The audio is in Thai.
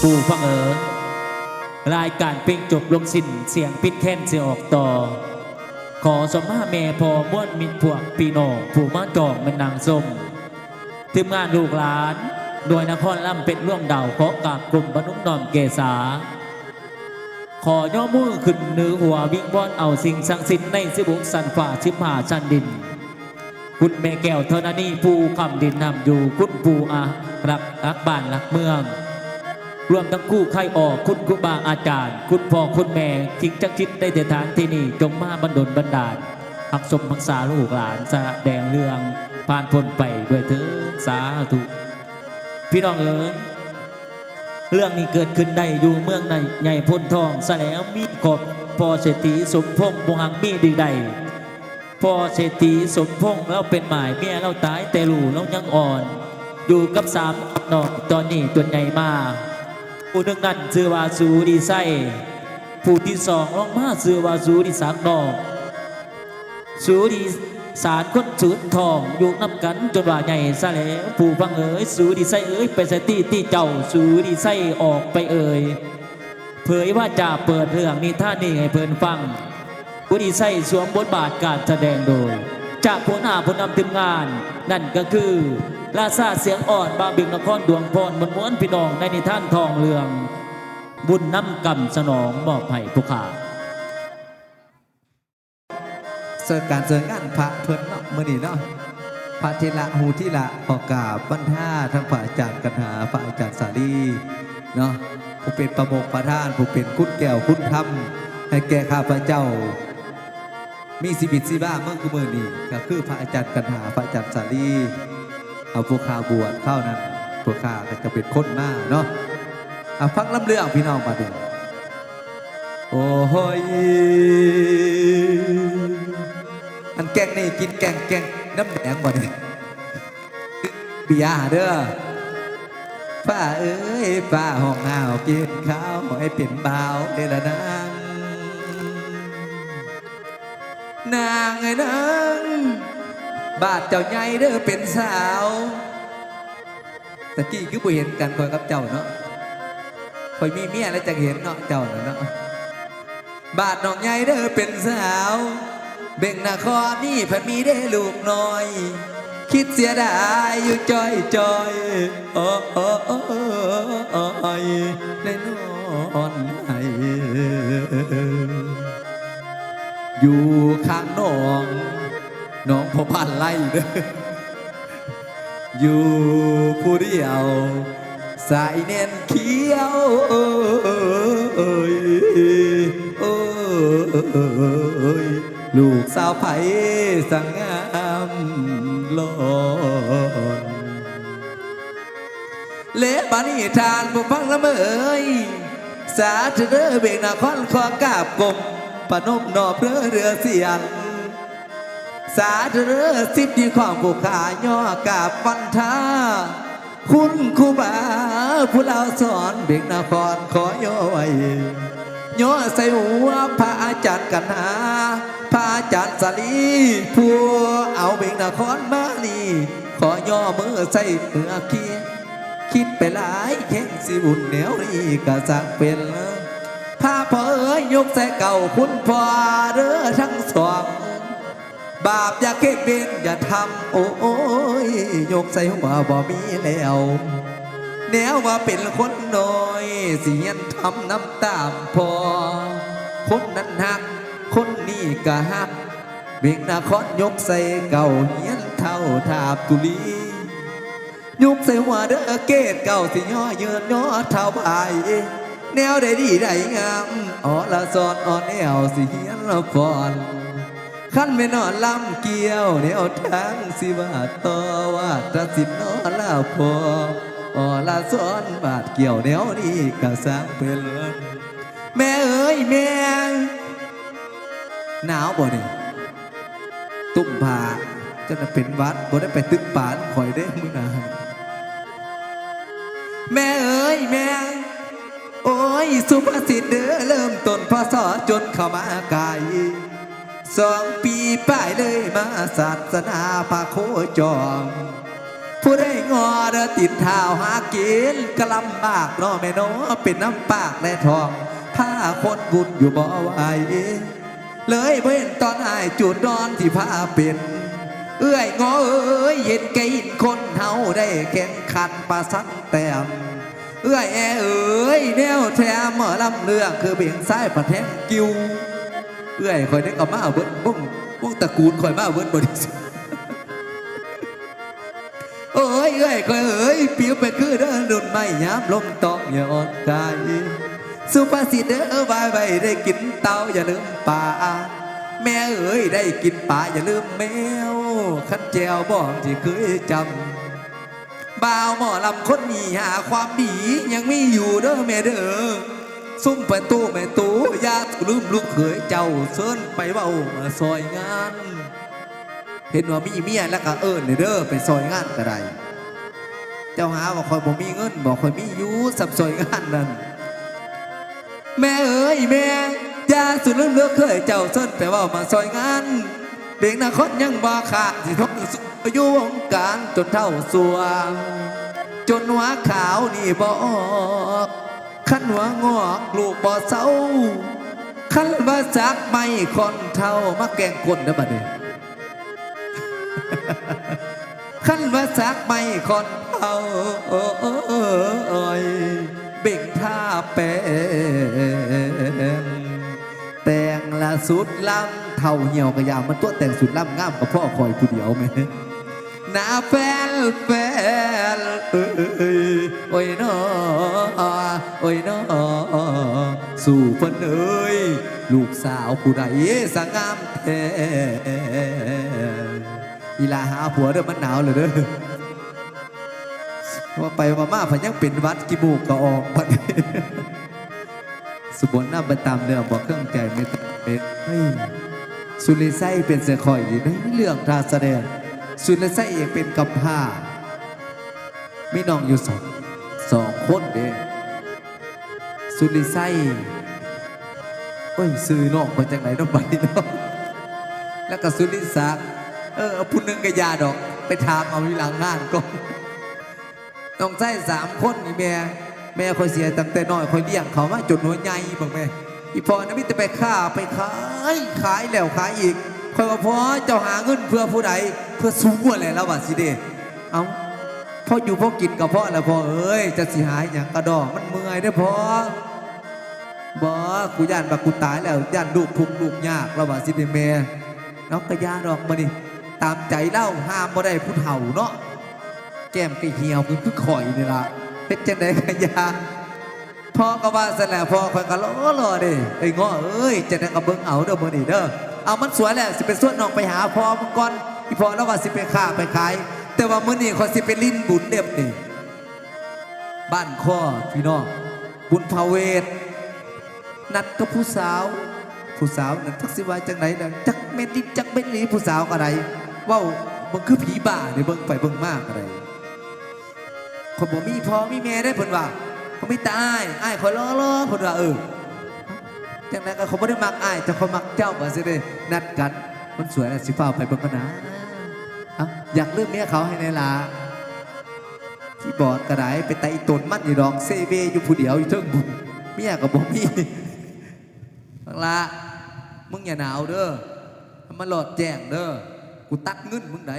ผู้ฟังรายการเพลงจบลงสิ้นเสียงปิดแค้นเสียออกต่อขอสมมาแม่พอม้วนมิตรพวกพี่น้องผู้มาจองเป็นนางส้มทีมงานลูกหลานโดยนครล่ำเป็นร่วงดาวขอกราบกลุ่มบรรนุนอมเกษาขอย่อมือขึ้นเนื้อหัววิ่งวอนเอาสิ่งศักดิ์สิทธิ์ในสิบุกสันฝ่าชิมหาชันดินคุณแม่แก้วเทนานีผู้คำดินนำอยู่คุณผู้รักบ้านรักเมืองรวมทั้งคู่ไข่ออกคุณครูบาอาจารย์คุณพ่อคุณแม่ทิ้งจักชิดได้เดินทางที่นี่จงมาบรรดลบันดาลหักสมพักษาลูกหลานแสดงเรื่องผ่านพ้นไปด้วยเถิดสาธุพี่น้องเรื่องนี้เกิดขึ้นได้อยู่เมืองในใหญ่พ้นทองซะแล้วมีขอบพ่อเศรษฐีสมพงษ์บุหังมีดีใดพ่อเศรษฐีสมพงษ์เราเป็นหมายเมียเราตายแต่ลูกเรายังอ่อนอยู่กับสามน้องตอนนี้จนใหญ่มาผู้หนึ่งนั้นชื่อว่าสูดีไซผู้ที่สองลงมาชื่อว่าสูดีสักนองสูดีสารคนสูดทองอยู่นับกันจนว่าใหญ่ซะแล้วผู้ฟังสูดีไซไปสตีที่เจ้าสูดีไซออกไปเผยว่าจะเปิดเรื่องนิทานนี้ให้เพิ่นฟังสูดีไซสวมบทบาทการแสดงโดยจากผู้นำทีมงานนั่นก็คือลาซาเสียงอ่อนบาบิงนครดวงพรมม้วนพี่น้องในนิทานทองเรืองบุญน้ำกำสนองมอบให้ผู้ขาเสิร์การเสิร์งานพระเพิ่นเนาะมื้อนี้เนาะพระเทระหูที่ละขอกราบบรรทาทั้งพระอาจารย์กันหาพระอาจารย์สาลีเนาะผู้เป็นประมุขประธานผู้เป็นคุณแก้วคุณธรรมให้แก่ข้าพเจ้ามีสิบิตสิบ้าเมื่อมื้อนี้ก็คือพระอาจารย์กันหาพระอาจารย์สาลีเอาพวกข้าบวชเข้านั้นพวกข้าก็จะเป็นคนมาเนาะฟังลำเรื่องพี่น้องมาดูโอ้โหอันแกงนี่กินแกงน้ำแดงบ่เนี่ยเบียร์เด้อป้าเอ้ยป้าห้องอ้าวกินข้าวให้เป็นเบาเดละนางไอ้นางบาดเจ้าใหญ่เด้อเป็นสาวตะกี้คือบ่เห็นกันคอยกับเจ้าเนาะคอยมีเมียแล้วจะเห็นเนาะเจ้าเนาะบาดน้องใหญ่เด้อเป็นสาวเบ่งนครนี่เพิ่นมีได้ลูกน้อยคิดเสียดายอยู่จอยโอ้ยได้นอนให้อยู่ข้างน้องพ่อพันไล่เด้ออยู่ผู้เดียวสายเน้นเขียวลูกสาวไผ่สังงามลอนเละบานิทานผู้ฟังละเมยสาธุเด้อเบกนาคอนขอกราบกบปนมนอบเรือเสียงสาธุเด้อสิบที่ของผู้ขาย่อกราบวันท่าคุณครูบาผู้เราสอนเบกนาคอนขอย่อไว้ย่อใส่หัวพระอาจารย์กันหาพระอาจารย์สาลีผู้เอาเบกนาคอนมานี่ขอย่อมือใส่เมื่อคิดไปหลายแข่งสิบุญแนวนี้ก็สักเป็นพาพ่อเอ๋ยยกใส่เก่าคุณพ่อเด้อทั้งสองบาปอย่าเก็บเป็นอย่าทำโอ้ยยกใส่หัวบ่มีแล้วแนวว่าเป็นคนน้อยเสียนทำน้ำตามพอคนนั้นหักคนนี้ก็หักเบกนาคอนยกใส่เก่าเฮียนเท่าทาบตุลียกใส่หัวเด้อเกตเก่าสิย่อเยือนย่อเท่าบ่ายแนวได้ดีได้งามอ๋อละสอนอ่อนแนวสิเฮียนละฟอนขั้นไม่นอนลำเกี่ยวแนวทางสิว่าต่อว่าตะสินนอนละพออ๋อละสอนบาดเกี่ยวแนวนี้ก็สร้างเป็นแม่เอ้ยแม่หนาวบ่เนี่ยตุ้มผ้าจะเป็นวัดบ่ได้ไปตึกป่านคอยได้มื้อนาแม่เอ้ยแม่โอ้ยสุภาษิตเด้อเริ่มต้นพศจนเข้ามาไกล2 ปีป้ายเลยมาศาสนาพาโคจร ผู้ได้งอเด้อติดเท้าหากินกะลำบากเนาะแม่เนาะเป็นน้ำปากและทองผ้าคนบุญอยู่บ่ไหวเลยเว้นตอนอายจูดนอนที่ผ้าเป็นเอื้อยงอเอ้ยเห็นแกอินคนเฮาได้แข่งขันประสันแต้มเอื้อยเอ้ยแนวแท้หมอลำเรื่องคือเบี่ยงซ้ายประแทงกิ้วเอื้อยคอยได้กับมาเบิ้งบุ้งตระกูลคอยมาเบิ้งบริสุทธิ์เอ้ยคอยเอ้ยเปียวไปคือเดินรุ่นไม่ยามลมต้องอย่าอ่อนกายสุภาษิตเด้อบายใบได้กินเต่าอย่าลืมป่าแม่เอ้ยได้กินป่าอย่าลืมแมวขันแจวบ้องที่เคยจำบ่าวหมอลำคนนี้หาความดียังมีอยู่เด้อแม่เด้อซุ่มไปตู้แม่ตู้ยาลืมลูกเขยเจ้าเซินไปเบามาซอยงานเห็นว่ามีเมียแล้วก็เอิ้นเด้อไปซอยงานก็ได้เจ้าหาว่าคอยบ่มีเงินบอกคอยมีอยู่สับซอยงานนั่นแม่เอ้ยแม่ยาสุดลืมลูกเขยเจ้าเซินไปเบามาซอยงานเด็กนครยังบ่ขาดสิทบอยู่วงการจนเท่าสวงจนหัวขาวนี่บ่ออกขันหัวงอกลูกบ่เศร้าขันว่าจักไม่คนเท่ามาแกงคนนะบัดนี้ ขันว่าจักไม่คนเท่าเบ่งท่าแปลงแต่งละสุดลำเท่าเหี่ยวกระยามันตัวแต่งสุดลำงามกับพ่อคอยผู้เดียวไหมหน้าแฟนโอ้ยน้อโอ้ยน้อสู่เพิ่นเอ้ยลูกสาวผู้ใดสงามแท้อีลาหาผัวเด้อมันหนาวเลยเด้อว่าไปว่ามาพยังเป็นวัดกิมูกก็ออกพันสุบนน้ำไปตามเรื่องบอกเครื่องใจไม่ต้องเป็นเฮ้ยสุริไซเป็นเสือคอยดีในเรื่องทาแสดงสุริไซเองเป็นกำพร้ามีน้องอยู่สองคนเด้สุริไซโอ้ยซื้อนอกมาจากไหนน้องไปเนาะแล้วก็สุริศักดิ์ผู้หนึ่งกระยาดอกไปถามเอาวิหลังงานก่อนน้องไส้3 คนนี่แม่คอยเสียตั้งแต่น้อยคอยเลี้ยงเขามาจนหัวใหญ่บอกแม่อีพอนะมิจะไปฆ่าไปขายแล้วขายอีกคอยว่าพอเจ้าหาเงินเพื่อผู้ใดเพื่อสู้อะไรแล้ววะสิเดเอาพ่ออยู่พ่อกินกับพ่อแล้วพ่อเอ้ยจะสิหายอย่างกระดองมันเมื่อยได้พ่อบอกกูย่านบักกูตายแล้วย่านลูกทุกลูกยากแล้ววะสิเดแม่น้องกระยาดอกมาดิตามใจเล่าห้ามบ่ได้ผู้เฒ่าเนาะแก้มกระเหี่ยวคือข่อยนี่ละเป็นจังไดกระยาพ่อก็ว่าเสร็จแล้วพ่อคอยก็รอดิไอ้ง้อเอ้ยจะได้กระเบิ้งเอาเด้อมือนี่เด้อเอามันสวยแหละสิเป็นส่วนน้องไปหาพ่อมึงก่อนอีพ่อแล้วว่าสิไปฆ่าไปขายแต่ว่ามื้อนี้เขาสิไปลิ้นบุญเด็บนี่บ้านข้อพี่น้องบุญภาเวทนัดกับผู้สาวนั่นทักษิวาจังไหนนั่นจักเม็ดลิ้นจักเม็ดลิ้นผู้สาวอะไรว่ามึงคือผีบ้าเนี่ยเบิ่งไปเบิ่งมากอะไรคนบ่มีพ่อมีแม่ได้เพิ่นว่าเขาไม่ตายอ้ายคอยล้อเพิ่นว่าจังนั้นก็เขาไม่ได้มักอ้ายแต่เขามักเจ้าว่าสิเด้นัดกันมันสวยนะสิฟ้าไปเบิ่งกันนะอยากเลือกเมียเขาให้ในลาที่บอดกระไดไปไต่ตนมันอยู่ดอกเซเวอยู่ผู้เดียวอยู่เทิงบุญเมียกับบ่มีบังละมึงอย่าหนาวเด้อมันหลอดแจ้งเด้อกูตักเงินมึงไหน